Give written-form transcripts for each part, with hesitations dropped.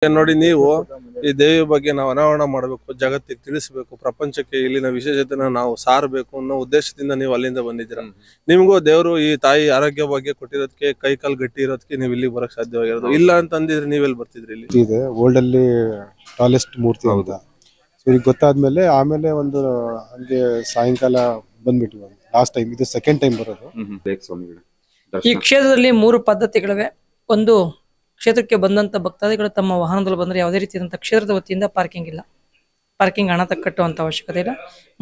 ನೋಡಿ ನೀವು ಈ ದೇವಿ ಬಗ್ಗೆ ನಾವು ಅನಾವರಣ ಮಾಡಬೇಕು, ಜಗತ್ತಿಗೆ ತಿಳಿಸಬೇಕು, ಪ್ರಪಂಚಕ್ಕೆ ಇಲ್ಲಿನ ವಿಶೇಷತೆನ ನಾವು ಸಾರಬೇಕು ಅನ್ನೋ ಉದ್ದೇಶದಿಂದ ನೀವು ಅಲ್ಲಿಂದ ಬಂದಿದ್ದೀರಾ. ನಿಮಗೂ ದೇವರು ಈ ತಾಯಿ ಆರೋಗ್ಯ ಬಗ್ಗೆ ಕೊಟ್ಟಿರೋದಕ್ಕೆ, ಕೈ ಕಾಲು ಗಟ್ಟಿ ಇರೋದಕ್ಕೆ ನೀವು ಇಲ್ಲಿ ಬರಕ್ ಸಾಧ್ಯವಾಗಿರೋದು. ಇಲ್ಲ ಅಂತ ಅಂದಿದ್ರೆ ನೀವೆಲ್ಲಿ ಬರ್ತಿದ್ರಿ? ಇಲ್ಲಿ ಇದೆ ವರ್ಲ್ಡ್ ಅಲ್ಲಿ ಟಾಲೆಸ್ಟ್ ಮೂರ್ತಿ ಅಂತ. ಸೊ ಈಗ ಗೊತ್ತಾದ್ಮೇಲೆ ಆಮೇಲೆ ಒಂದು ಹಂಗೆ ಸಾಯಂಕಾಲ ಬಂದ್ಬಿಟ್ವಿ. ಲಾಸ್ಟ್ ಟೈಮ್ ಇದು ಸೆಕೆಂಡ್ ಟೈಮ್ ಬರೋದು. ಈ ಕ್ಷೇತ್ರದಲ್ಲಿ 3 ಪದ್ಧತಿಗಳಿವೆ. ಒಂದು, ಕ್ಷೇತ್ರಕ್ಕೆ ಬಂದಂತ ಭಕ್ತಾದಿಗಳು ತಮ್ಮ ವಾಹನದಲ್ಲಿ ಬಂದ್ರೆ ಯಾವುದೇ ರೀತಿಯಾದಂಥ ಕ್ಷೇತ್ರದ ವತಿಯಿಂದ ಪಾರ್ಕಿಂಗ್ ಇಲ್ಲ, ಪಾರ್ಕಿಂಗ್ ಹಣ ಕಟ್ಟುವಂತ ಅವಶ್ಯಕತೆ ಇಲ್ಲ.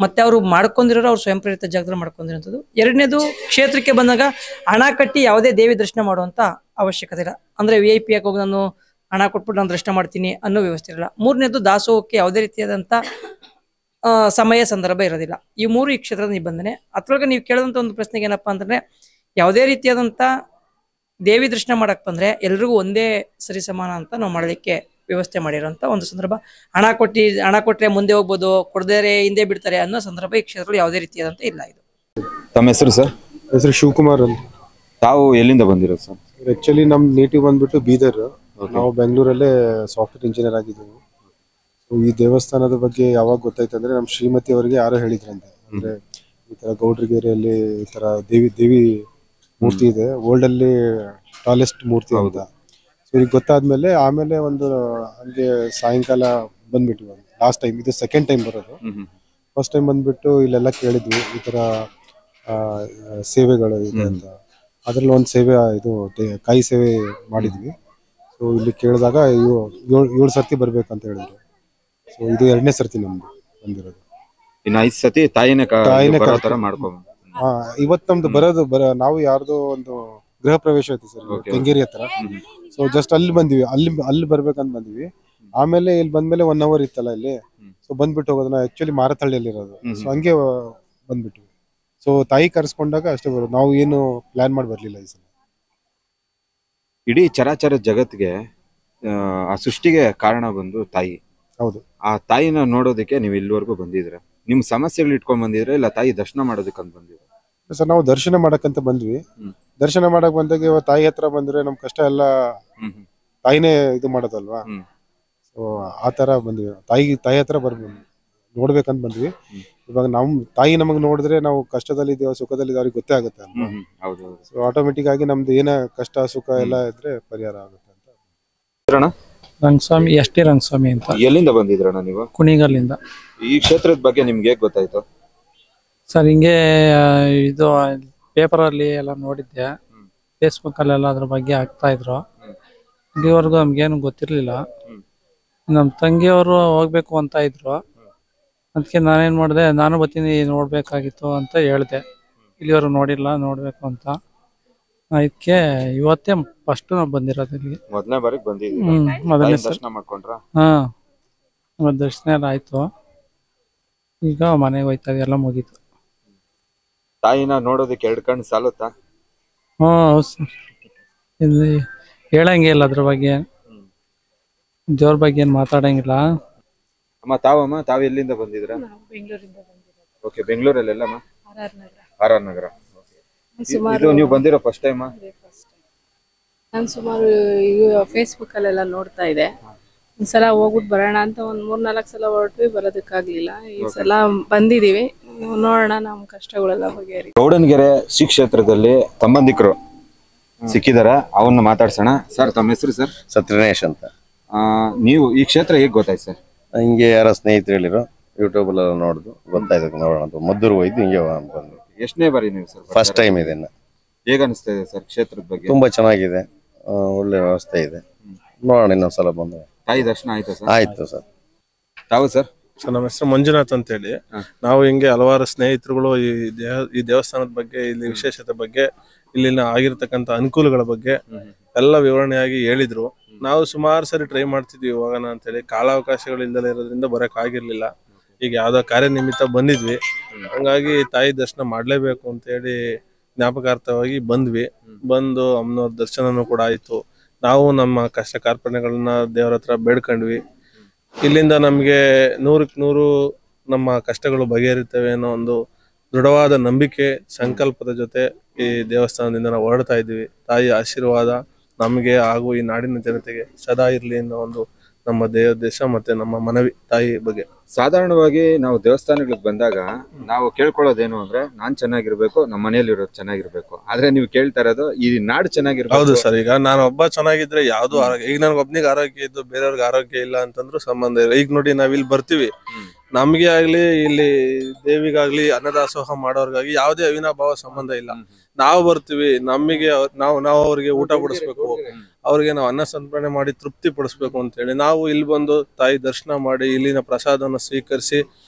ಮತ್ತೆ ಅವರು ಮಾಡ್ಕೊಂಡಿರೋರು ಅವ್ರು ಸ್ವಯಂ ಪ್ರೇರಿತ ಜಾಗದಲ್ಲಿ ಮಾಡ್ಕೊಂಡಿರೋಂಥದ್ದು. ಎರಡನೇದು, ಕ್ಷೇತ್ರಕ್ಕೆ ಬಂದಾಗ ಹಣ ಕಟ್ಟಿ ಯಾವುದೇ ದೇವಿ ದರ್ಶನ ಮಾಡುವಂತ ಅವಶ್ಯಕತೆ ಇಲ್ಲ. ಅಂದ್ರೆ VIP ಆಗಿ ಹೋಗಿ ನಾನು ಹಣ ಕೊಟ್ಬಿಟ್ಟು ನಾನು ದರ್ಶನ ಮಾಡ್ತೀನಿ ಅನ್ನೋ ವ್ಯವಸ್ಥೆ ಇರಲ್ಲ. ಮೂರನೇದು, ದಾಸೋಹಕ್ಕೆ ಯಾವುದೇ ರೀತಿಯಾದಂಥ ಸಮಯ ಸಂದರ್ಭ ಇರೋದಿಲ್ಲ. ಈ 3 ಈ ಕ್ಷೇತ್ರದ ನಿಬಂಧನೆ. ಅದ್ರೊಳಗೆ ನೀವು ಕೇಳಿದಂಥ ಒಂದು ಪ್ರಶ್ನೆಗೆ ಏನಪ್ಪಾ ಅಂತಂದ್ರೆ, ಯಾವುದೇ ರೀತಿಯಾದಂಥ ದೇವಿ ದರ್ಶನ ಮಾಡಕ್ ಬಂದ್ರೆ ಎಲ್ರಿಗೂ ಒಂದೇ ಸರಿ ಸಮಾನ ಅಂತ ನಾವು ಮಾಡಲಿಕ್ಕೆ ವ್ಯವಸ್ಥೆ ಮಾಡಿರೋಂಥ ಒಂದು ಸಂದರ್ಭ. ಹಣ ಕೊಟ್ರೆ ಮುಂದೆ ಹೋಗ್ಬೋದು, ಕೊಡದೇ ಹಿಂದೆ ಬಿಡ್ತಾರೆ ಅನ್ನೋ ಸಂದರ್ಭ ಈ ಕ್ಷೇತ್ರದಲ್ಲಿ ಯಾವುದೇ ರೀತಿಯಾದಂತ ಇಲ್ಲ. ಇದು ತಮ್ಮ ಹೆಸರು ಸರ್? ಹೆಸರು ಶಿವಕುಮಾರ್ ಅಂತ. ತಾವು ಎಲ್ಲಿಂದ ಬಂದಿರೋದು ಸರ್? ಆಕ್ಚುಲಿ ನಮ್ ನೇಟಿವ್ ಬಂದ್ಬಿಟ್ಟು ಬೀದರ್. ನಾವು ಬೆಂಗಳೂರಲ್ಲೇ ಸಾಫ್ಟ್ವೇರ್ ಇಂಜಿನಿಯರ್ ಆಗಿದ್ದೀವಿ. ಈ ದೇವಸ್ಥಾನದ ಬಗ್ಗೆ ಯಾವಾಗ ಗೊತ್ತಾಯ್ತು ಅಂದ್ರೆ, ನಮ್ ಶ್ರೀಮತಿ ಅವರಿಗೆ ಯಾರೋ ಹೇಳಿದ್ರಂತೆ, ಅಂದ್ರೆ ಈ ತರ ಗೌಡ್ರಗೇರಿಯಲ್ಲಿ ಈ ತರ ದೇವಿ ಮೂರ್ತಿ ಇದೆ, ವರ್ಲ್ಡ್ ಅಲ್ಲಿ ಟಾಲೆಸ್ಟ್ ಮೂರ್ತಿ ಅಂತ. ಸೊ ಈಗ ಗೊತ್ತಾದ್ಮೇಲೆ ಆಮೇಲೆ ಒಂದು ಹಂಗೆ ಸಾಯಂಕಾಲ ಬಂದ್ಬಿಟ್ವಿ. ಲಾಸ್ಟ್ ಟೈಮ್ ಇದು ಸೆಕೆಂಡ್ ಟೈಮ್ ಬರೋದು. ಫಸ್ಟ್ ಟೈಮ್ ಬಂದ್ಬಿಟ್ಟು ಇಲ್ಲೆಲ್ಲ ಕೇಳಿದ್ವಿ ಈ ತರ ಸೇವೆಗಳು ಇದೆ ಅಂತ. ಅದ್ರಲ್ಲಿ ಒಂದು ಸೇವೆ ಇದು ಕಾಯಿ ಸೇವೆ ಮಾಡಿದ್ವಿ. ಸೊ ಇಲ್ಲಿ ಕೇಳಿದಾಗ 7 ಸರ್ತಿ ಬರ್ಬೇಕಂತ ಹೇಳಿದ್ರು. ಸೊ ಇದು 2ನೇ ಸರ್ತಿ ನಮ್ದು ಬಂದಿರೋದು. ಇನ್ನು 5 ಸತಿ ತಾಯಿನೇ ಮಾಡ್ಕೊಂಡು ಇವತ್ತು ನಮ್ದು ನಾವು ಯಾರ್ದೋ ಒಂದು ಗೃಹ ಪ್ರವೇಶ ಐತಿ ಸರ್, ಕೆಂಗೇರಿ ಹತ್ರ. ಸೊ ಜಸ್ಟ್ ಅಲ್ಲಿ ಬಂದಿವಿ, ಅಲ್ಲಿ ಬರ್ಬೇಕಂತ ಬಂದಿವಿ. ಆಮೇಲೆ ಇಲ್ಲಿ ಬಂದ್ಮೇಲೆ 1 ಅವರ್ ಇತ್ತಲ್ಲ ಇಲ್ಲಿ, ಸೊ ಬಂದ್ಬಿಟ್ಟು ಹೋಗೋದನ್ನ. ಆಕ್ಚುಲಿ ಮಾರತಹಳ್ಳಿಯಲ್ಲಿ ಇರೋದು. ಸೊ ಹಂಗೆ ಬಂದ್ಬಿಟ್ವಿ. ಸೊ ತಾಯಿ ಕರ್ಸ್ಕೊಂಡಾಗ ಅಷ್ಟೇ ಬರೋದು, ನಾವು ಏನು ಪ್ಲಾನ್ ಮಾಡಿ ಬರ್ಲಿಲ್ಲ ಈ ಸಲ. ಇಡೀ ಚರಾಚರ ಜಗತ್ತಿಗೆ ಆ ಸೃಷ್ಟಿಗೆ ಕಾರಣ ಬಂದು ತಾಯಿ. ಹೌದು. ಆ ತಾಯಿನ ನೋಡೋದಕ್ಕೆ ನೀವು ಇಲ್ಲಿವರೆಗೂ ಬಂದಿದ್ರ? ನಿಮ್ ಸಮಸ್ಯೆಗಳು ಇಟ್ಕೊಂಡ್ ಬಂದಿದ್ರೆ ಇಲ್ಲ ತಾಯಿ ದರ್ಶನ ಮಾಡೋದಕ್ಕಂತ ಬಂದಿದ್ರ? ಸರ್ ನಾವು ದರ್ಶನ ಮಾಡಕ್ಕಂತ ಬಂದ್ವಿ. ದರ್ಶನ ಮಾಡಕ್ ಬಂದಾಗ ತಾಯಿ ಹತ್ರ ಬಂದ್ರೆ ನಮ್ ಕಷ್ಟ ಎಲ್ಲ ತಾಯಿನೇ ಇದು ಮಾಡೋದಲ್ವಾ. ಸೊ ಆ ತರ ಬಂದ್ವಿ. ತಾಯಿ ಹತ್ರ ನೋಡ್ಬೇಕಂತ ಬಂದ್ವಿ. ಇವಾಗ ನಮ್ ತಾಯಿ ನಮಗ್ ನೋಡಿದ್ರೆ ನಾವು ಕಷ್ಟದಲ್ಲಿದ್ದೇವೆ ಸುಖದಲ್ಲಿದ್ದೇವೆ ಅವ್ರಿಗೆ ಗೊತ್ತೇ ಆಗುತ್ತೆ ಅಲ್ವಾ. ಸೊ ಆಟೋಮೆಟಿಕ್ ಆಗಿ ನಮ್ದು ಏನ ಕಷ್ಟ ಸುಖ ಎಲ್ಲ ಇದ್ರೆ ಪರಿಹಾರ ಆಗುತ್ತೆ ಅಂತ. ರಂಗಸ್ವಾಮಿ, ಎಷ್ಟೇ ರಂಗಸ್ವಾಮಿ ಅಂತ. ಎಲ್ಲಿಂದ ಬಂದಿದ್ರಣ್ಣ ನೀವು? ಕುಣಿಗಲ್ಲಿಂದ. ಈ ಕ್ಷೇತ್ರದ ಬಗ್ಗೆ ನಿಮ್ಗೆ ಹೇಗ್ ಗೊತ್ತಾಯ್ತು ಸರ್? ಹಿಂಗೆ ಇದು ಪೇಪರ್ ಅಲ್ಲಿ ಎಲ್ಲ ನೋಡಿದ್ದೆ, ಫೇಸ್ಬುಕ್ ಅಲ್ಲೆಲ್ಲ ಅದ್ರ ಬಗ್ಗೆ ಆಗ್ತಾ ಇದ್ರು. ಇಲ್ಲಿವರೆಗೂ ನಮ್ಗೇನು ಗೊತ್ತಿರ್ಲಿಲ್ಲ. ನಮ್ ತಂಗಿಯವರು ಹೋಗ್ಬೇಕು ಅಂತ ಇದ್ರು. ಅದಕ್ಕೆ ನಾನೇನ್ ಮಾಡಿದೆ, ನಾನು ಬರ್ತೀನಿ ನೋಡ್ಬೇಕಾಗಿತ್ತು ಅಂತ ಹೇಳ್ದೆ. ಇಲ್ಲಿವರೆಗೂ ನೋಡಿಲ್ಲ, ನೋಡ್ಬೇಕು ಅಂತ. ಅದಕ್ಕೆ ಇವತ್ತೇ ಫಸ್ಟ್ ನಾವು ಬಂದಿರೋದು ಇಲ್ಲಿಗೆ. ಮೊದಲನೇ ಬಾರಿಗೆ ಬಂದಿದ್ದೀವಿ. ಮೊದಲನೇ ದರ್ಶನ ಮಾಡ್ಕೊಂಡ್ರ? ದರ್ಶನ ಎಲ್ಲ ಆಯ್ತು. ಈಗ ಮನೆಗೆ ಹೋಯ್ತಾ ಎಲ್ಲ ಮುಗೀತು. ತಾಯಿನ ನೋಡೋದಕ್ಕೆ 2 ಕಣ್ಣು ಸಾಲುತ್ತಾ? ಹೌದು ಸರ್. ಇಲ್ಲಿ ಹೇಳಂಗೆ ಇಲ್ಲ ಅದ್ರ ಬಗ್ಗೆ, ದೇವ್ರ ಬಗ್ಗೆ ಏನ್ ಮಾತಾಡಂಗಿಲ್ಲ. ಅಮ್ಮ ತಾವ್ ಎಲ್ಲಿಂದ ಬಂದಿದ್ರ? ಓಕೆ, ಬೆಂಗಳೂರಲ್ಲಿ ಎಲ್ಲಮ್ಮ? RR ನಗರ. ಇದು ನೀವು ಬಂದಿರೋ ಫಸ್ಟ್ ಟೈಮ್? ನಾನು ಸುಮಾರು ಫೇಸ್ಬುಕ್ ಅಲ್ಲೆಲ್ಲ ನೋಡ್ತಾ ಇದ್ದೆ. ಒಂದ್ಸಲ ಹೋಗ್ಬಿಟ್ಟು ಬರೋಣ ಅಂತ 3-4 ಸಲ ಹೊರಟ್ವಿ, ಬರೋದಕ್ಕಾಗ್ಲಿಲ್ಲ. ಈ ಸಲ ಬಂದಿದೀವಿ, ನೋಡೋಣ ನಮ್ಮ ಕಷ್ಟಗಳೆಲ್ಲ ಬಗೆಹರಿ. ಗೌಡನಗೆರೆ ಶ್ರೀ ಕ್ಷೇತ್ರದಲ್ಲಿ ಸಂಬಂಧಿಕರು ಸಿಕ್ಕಿದಾರ, ಅವನ್ನ ಮಾತಾಡ್ಸೋಣ. ಸರ್ ತಮ್ಮ ಹೆಸರು? ಸರ್ ಸತ್ಯನೇಶ್ ಅಂತ. ನೀವು ಈ ಕ್ಷೇತ್ರ ಹೇಗ್ ಗೊತ್ತಾಯ್ತು ಸರ್? ಹಿಂಗೆ ಯಾರೋ ಸ್ನೇಹಿತರು ಹೇಳಿರು, ಯೂಟ್ಯೂಬ್ ಎಲ್ಲ ನೋಡುದು ಗೊತ್ತಾಯ್ತು. ನೋಡೋಣ ಅಂತ ಮದ್ದೂರು ಹೋಯ್ತು, ಹಿಂಗೆ ಬಂದ್ವಿ. ಎಷ್ಟನೇ ಬಾರಿ ನೀವು ಸರ್? ಫಸ್ಟ್ ಟೈಮ್ ಇದೆ. ಹೇಗ ಅನಿಸ್ತಾ ಇದೆ ಸರ್ ಕ್ಷೇತ್ರದ ಬಗ್ಗೆ? ತುಂಬಾ ಚೆನ್ನಾಗಿದೆ, ಒಳ್ಳೆ ವ್ಯವಸ್ಥೆ ಇದೆ. ನೋಡೋಣ ಇನ್ನೊಂದ್ಸಲ ಬಂದ್ರೆ. ತಾಯಿ ದರ್ಶನ ಆಯ್ತಾ ಸರ್? ಆಯ್ತು ಸರ್. ತಾವು ಸರ್? ಸರ್ ನಮ್ಮ ಹೆಸರು ಮಂಜುನಾಥ್ ಅಂತ ಹೇಳಿ. ನಾವು ಹಿಂಗೆ ಹಲವಾರು ಸ್ನೇಹಿತರುಗಳು ಈ ದೇವಸ್ಥಾನದ ಬಗ್ಗೆ, ಇಲ್ಲಿ ವಿಶೇಷತೆ ಬಗ್ಗೆ, ಇಲ್ಲಿನ ಆಗಿರ್ತಕ್ಕಂಥ ಅನುಕೂಲಗಳ ಬಗ್ಗೆ ಎಲ್ಲ ವಿವರಣೆಯಾಗಿ ಹೇಳಿದ್ರು. ನಾವು ಸುಮಾರು ಸರಿ ಟ್ರೈ ಮಾಡ್ತಿದ್ವಿ ಹೋಗೋಣ ಅಂತ ಹೇಳಿ, ಕಾಲಾವಕಾಶಗಳು ಇಲ್ದಲೇ ಇರೋದ್ರಿಂದ ಬರಕ್ ಆಗಿರ್ಲಿಲ್ಲ. ಈಗ ಯಾವ್ದೋ ಕಾರ್ಯನಿಮಿತ್ತ ಬಂದಿದ್ವಿ, ಹಂಗಾಗಿ ತಾಯಿ ದರ್ಶನ ಮಾಡ್ಲೇಬೇಕು ಅಂತ ಹೇಳಿ ಜ್ಞಾಪಕಾರ್ಥವಾಗಿ ಬಂದ್ವಿ. ಬಂದು ಅಮ್ಮನವ್ರ ದರ್ಶನನೂ ಕೂಡ ಆಯ್ತು. ನಾವು ನಮ್ಮ ಕಷ್ಟ ಕಾರ್ಪಣ್ಯಗಳನ್ನ ದೇವರ ಹತ್ರ ಬೇಡ್ಕೊಂಡ್ವಿ. ಇಲ್ಲಿಂದ ನಮ್ಗೆ 100ಕ್ಕೆ 100 ನಮ್ಮ ಕಷ್ಟಗಳು ಬಗೆಹರಿತವೆ ಅನ್ನೋ ಒಂದು ದೃಢವಾದ ನಂಬಿಕೆ ಸಂಕಲ್ಪದ ಜೊತೆ ಈ ದೇವಸ್ಥಾನದಿಂದ ನಾವು ಹೊರಡ್ತಾ ಇದ್ದೀವಿ. ತಾಯಿ ಆಶೀರ್ವಾದ ನಮಗೆ ಹಾಗೂ ಈ ನಾಡಿನ ಜನತೆಗೆ ಸದಾ ಇರಲಿ ಅನ್ನೋ ಒಂದು ನಮ್ಮ ದೇಶ ಮತ್ತೆ ನಮ್ಮ ಮನವಿ ತಾಯಿ ಬಗ್ಗೆ. ಸಾಧಾರಣವಾಗಿ ನಾವು ದೇವಸ್ಥಾನಗಳಿಗೆ ಬಂದಾಗ ನಾವು ಕೇಳ್ಕೊಳ್ಳೋದೇನು ಅಂದ್ರೆ ನಾನ್ ಚೆನ್ನಾಗಿರ್ಬೇಕು, ನಮ್ಮ ಮನೇಲಿ ಇರೋದು ಚೆನ್ನಾಗಿರ್ಬೇಕು. ಆದ್ರೆ ನೀವು ಕೇಳ್ತಾ ಇರೋದು ಈ ನಾಡು ಚೆನ್ನಾಗಿರ್ಬೇಕು. ಹೌದು ಸರ್, ಈಗ ನಾನು ಒಬ್ಬ ಚೆನ್ನಾಗಿದ್ರೆ ಯಾವ್ದು ಆರೋಗ್ಯ, ಈಗ ನನ್ಗೆ ಒಬ್ನಿಗೆ ಆರೋಗ್ಯ ಇದ್ದು ಬೇರೆಯವ್ರಿಗೆ ಆರೋಗ್ಯ ಇಲ್ಲ ಅಂತಂದ್ರೂ ಸಂಬಂಧ ಇಲ್ಲ. ಈಗ ನೋಡಿ ನಾವ್ ಇಲ್ಲಿ ಬರ್ತೀವಿ, ನಮ್ಗೆ ಆಗ್ಲಿ ಇಲ್ಲಿ ದೇವಿಗಾಗ್ಲಿ ಅನ್ನದಾಸೋಹ ಮಾಡೋರ್ಗಾಗಿ ಯಾವುದೇ ಅವಿನಾಭಾವ ಸಂಬಂಧ ಇಲ್ಲ. ನಾವು ಬರ್ತೀವಿ, ನಮಗೆ ನಾವು ಅವ್ರಿಗೆ ಊಟ ಬಡಿಸ್ಬೇಕು, ಅವ್ರಿಗೆ ನಾವು ಅನ್ನ ಸಂತರ್ಪಣೆ ಮಾಡಿ ತೃಪ್ತಿ ಪಡಿಸ್ಬೇಕು ಅಂತ ಹೇಳಿ ನಾವು ಇಲ್ಲಿ ಬಂದು ತಾಯಿ ದರ್ಶನ ಮಾಡಿ ಇಲ್ಲಿನ ಪ್ರಸಾದವನ್ನು ಸ್ವೀಕರಿಸಿ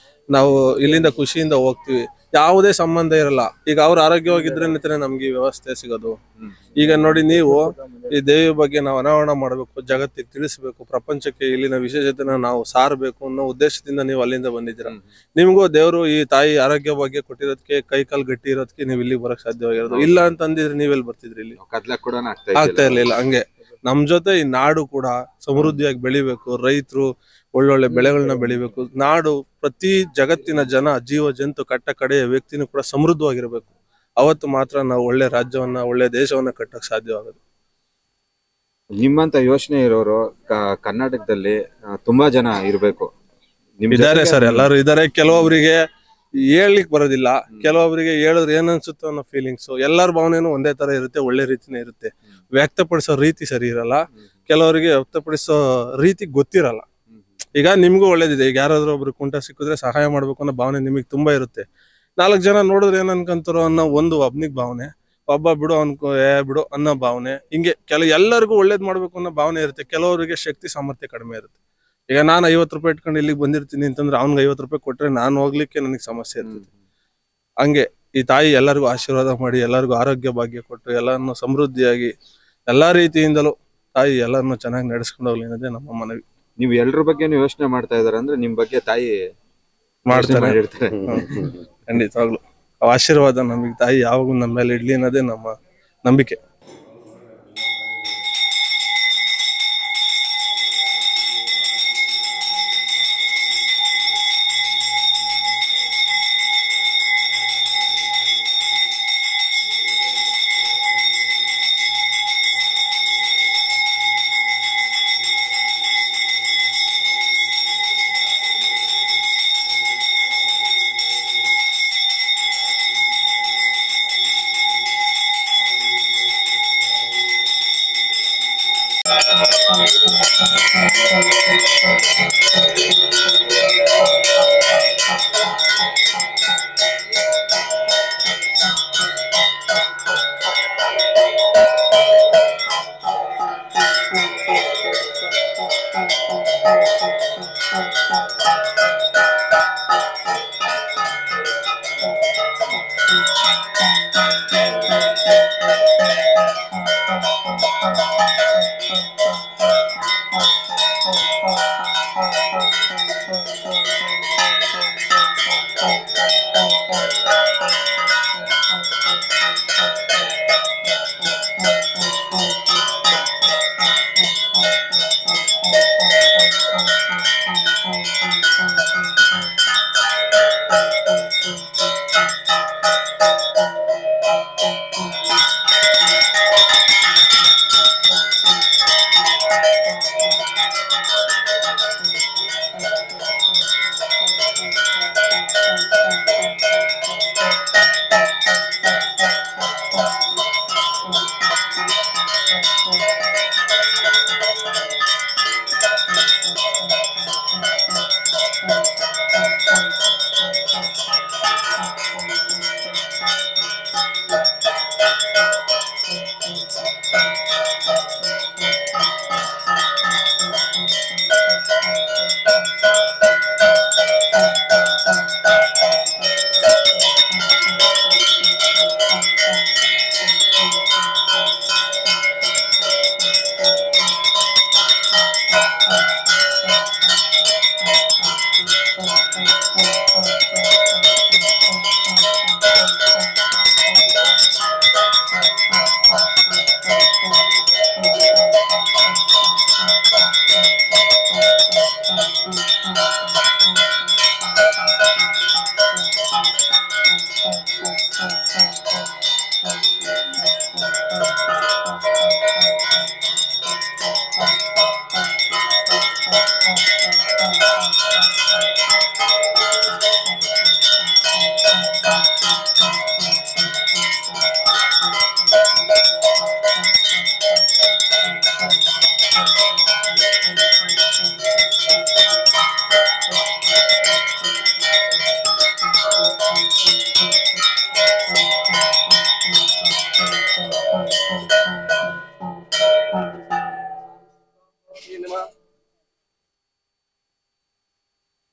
ನಾವು ಇಲ್ಲಿಂದ ಖುಷಿಯಿಂದ ಹೋಗ್ತೀವಿ. ಯಾವುದೇ ಸಂಬಂಧ ಇರಲ್ಲ. ಈಗ ಅವ್ರ ಆರೋಗ್ಯವಾಗಿದ್ರೆ ನಮ್ಗೆ ಈ ವ್ಯವಸ್ಥೆ ಸಿಗೋದು. ಈಗ ನೋಡಿ, ನೀವು ಈ ದೇವಿ ಬಗ್ಗೆ ನಾವು ಅನಾವರಣ ಮಾಡಬೇಕು, ಜಗತ್ತಿಗೆ ತಿಳಿಸ್ಬೇಕು, ಪ್ರಪಂಚಕ್ಕೆ ಇಲ್ಲಿನ ವಿಶೇಷತೆನ ನಾವು ಸಾರಬೇಕು ಅನ್ನೋ ಉದ್ದೇಶದಿಂದ ನೀವು ಅಲ್ಲಿಂದ ಬಂದಿದ್ದೀರಾ. ನಿಮ್ಗೂ ದೇವರು ಈ ತಾಯಿ ಆರೋಗ್ಯ ಬಗ್ಗೆ ಕೊಟ್ಟಿರೋದಕ್ಕೆ, ಕೈ ಕಾಲು ಗಟ್ಟಿ ಇರೋದಕ್ಕೆ ನೀವು ಇಲ್ಲಿ ಬರಕ್ ಸಾಧ್ಯವಾಗಿರೋದು. ಇಲ್ಲ ಅಂತಂದಿದ್ರೆ ನೀವೆಲ್ಲಿ ಬರ್ತಿದ್ರಿ? ಇಲ್ಲಿ ಆಗ್ತಾ ಇರ್ಲಿಲ್ಲ. ಹಂಗೆ ನಮ್ ಜೊತೆ ಈ ನಾಡು ಕೂಡ ಸಮೃದ್ಧಿಯಾಗಿ ಬೆಳಿಬೇಕು, ರೈತರು ಒಳ್ಳೊಳ್ಳೆ ಬೆಳೆಗಳನ್ನ ಬೆಳಿಬೇಕು, ನಾಡು ಪ್ರತಿ ಜಗತ್ತಿನ ಜನ ಜೀವ ಜಂತು ಕಟ್ಟ ಕಡೆಯ ವ್ಯಕ್ತಿನೂ ಕೂಡ ಸಮೃದ್ಧವಾಗಿರ್ಬೇಕು. ಅವತ್ತು ಮಾತ್ರ ನಾವು ಒಳ್ಳೆ ರಾಜ್ಯವನ್ನ, ಒಳ್ಳೆ ದೇಶವನ್ನ ಕಟ್ಟಕ್ ಸಾಧ್ಯವಾಗೋದು. ನಿಮ್ಮಂತ ಯೋಚನೆ ಇರೋರು ಕರ್ನಾಟಕದಲ್ಲಿ ತುಂಬಾ ಜನ ಇರ್ಬೇಕು. ಇದಾರೆ ಸರ್, ಎಲ್ಲರೂ ಇದಾರೆ. ಕೆಲವೊಬ್ಬರಿಗೆ ಹೇಳ್ಲಿಕ್ ಬರೋದಿಲ್ಲ, ಕೆಲವೊಬ್ಬರಿಗೆ ಹೇಳಿದ್ರೆ ಏನ್ ಅನ್ಸುತ್ತೋ ಅನ್ನೋ ಫೀಲಿಂಗ್ಸ್. ಎಲ್ಲರ ಭಾವನೆನೂ ಒಂದೇ ತರ ಇರುತ್ತೆ, ಒಳ್ಳೆ ರೀತಿನೇ ಇರುತ್ತೆ. ವ್ಯಕ್ತಪಡಿಸೋ ರೀತಿ ಸರಿ ಇರಲ್ಲ, ಕೆಲವರಿಗೆ ವ್ಯಕ್ತಪಡಿಸೋ ರೀತಿ ಗೊತ್ತಿರಲ್ಲ. ಈಗ ನಿಮ್ಗೂ ಒಳ್ಳೇದಿದೆ, ಈಗ ಯಾರಾದ್ರೂ ಒಬ್ರು ಕುಂಟ ಸಿಕ್ಕಿದ್ರೆ ಸಹಾಯ ಮಾಡ್ಬೇಕು ಅನ್ನೋ ಭಾವನೆ ನಿಮಗೆ ತುಂಬಾ ಇರುತ್ತೆ. 4 ಜನ ನೋಡಿದ್ರೆ ಏನ್ ಅನ್ಕೊಂತಾರೋ ಅನ್ನೋ ಒಂದು ಒಬ್ನಿಗೆ ಭಾವನೆ, ಒಬ್ಬ ಬಿಡು ಬಿಡು ಅನ್ನೋ ಭಾವನೆ. ಹಿಂಗೆ ಎಲ್ಲರಿಗೂ ಒಳ್ಳೇದ್ ಮಾಡ್ಬೇಕು ಅನ್ನೋ ಭಾವನೆ ಇರುತ್ತೆ. ಕೆಲವರಿಗೆ ಶಕ್ತಿ ಸಾಮರ್ಥ್ಯ ಕಡಿಮೆ ಇರುತ್ತೆ. ಈಗ ನಾನು 50 ರೂಪಾಯಿ ಇಟ್ಕೊಂಡು ಇಲ್ಲಿಗೆ ಬಂದಿರ್ತೀನಿ ಅಂತಂದ್ರೆ ಅವ್ನಿಗೆ 50 ರೂಪಾಯಿ ಕೊಟ್ರೆ ನಾನು ಹೋಗ್ಲಿಕ್ಕೆ ನನಗೆ ಸಮಸ್ಯೆ ಇರ್ತದೆ. ಹಂಗೆ ಈ ತಾಯಿ ಎಲ್ಲರಿಗೂ ಆಶೀರ್ವಾದ ಮಾಡಿ, ಎಲ್ಲರಿಗೂ ಆರೋಗ್ಯ ಭಾಗ್ಯ ಕೊಟ್ಟು, ಎಲ್ಲರನ್ನು ಸಮೃದ್ಧಿಯಾಗಿ ಎಲ್ಲಾ ರೀತಿಯಿಂದಲೂ ತಾಯಿ ಎಲ್ಲರನ್ನು ಚೆನ್ನಾಗಿ ನಡೆಸ್ಕೊಂಡು ಹೋಗ್ಲಿ ಅನ್ನೋದೇ ನಮ್ಮ ಮನವಿ. ನೀವು ಎಲ್ಲರ ಬಗ್ಗೆ ಯೋಚನೆ ಮಾಡ್ತಾ ಇದಾರೆ ಅಂದ್ರೆ ನಿಮ್ ಬಗ್ಗೆ ತಾಯಿ ಮಾಡ್ತಾರೆ. ಖಂಡಿತವಾಗ್ಲು ಆಶೀರ್ವಾದ ನಮಗೆ ತಾಯಿ ಯಾವಾಗೂ ನಮ್ಮ ಮೇಲೆ ಇಡ್ಲಿ ಅನ್ನೋದೇ ನಮ್ಮ ನಂಬಿಕೆ.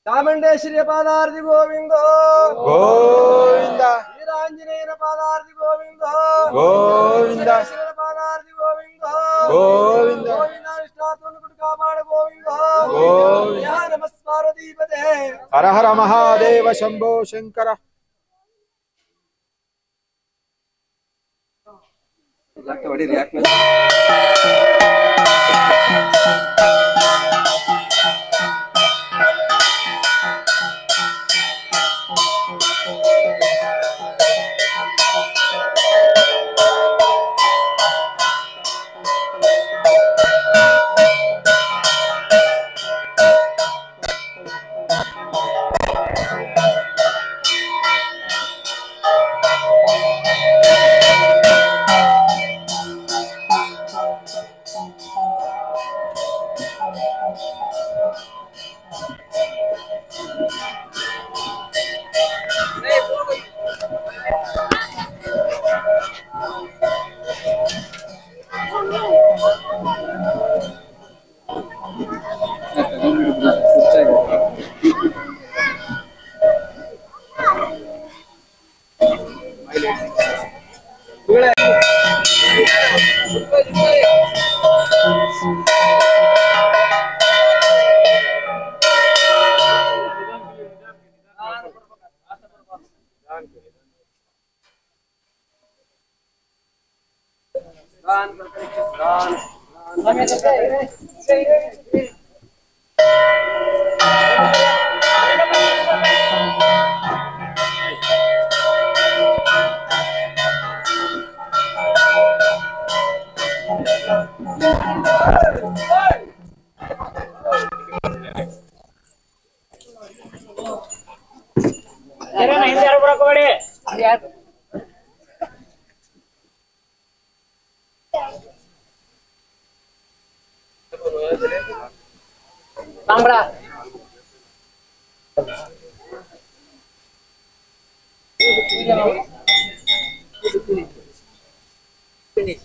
ಚಾಮುಂಡೇಶ್ವರಿಯ ಪಾದಾರ್ತಿ ಗೋವಿಂದ ಗೋವಿಂದ ವೀರಾಂಜನೇಯನ ಪಾದಾರ್ತಿ ಗೋವಿಂದ ಗೋವಿಂದ ಪಾದಾರ್ತಿ ಗೋವಿಂದ ಗೋವಿಂದ ಗೋವಿಂದ ವಿಷ್ಣಾತ್ಮನ ಕುಟು ಕಾಪಾಡ ಗೋವಿಂದ ಗೋವಿಂದ ನಮಸ್ಕಾರ ದೀಪತೆ ಹರ ಹರ ಮಹಾದೇವ ಶಂಭೋ ಶಂಕರ. Finish.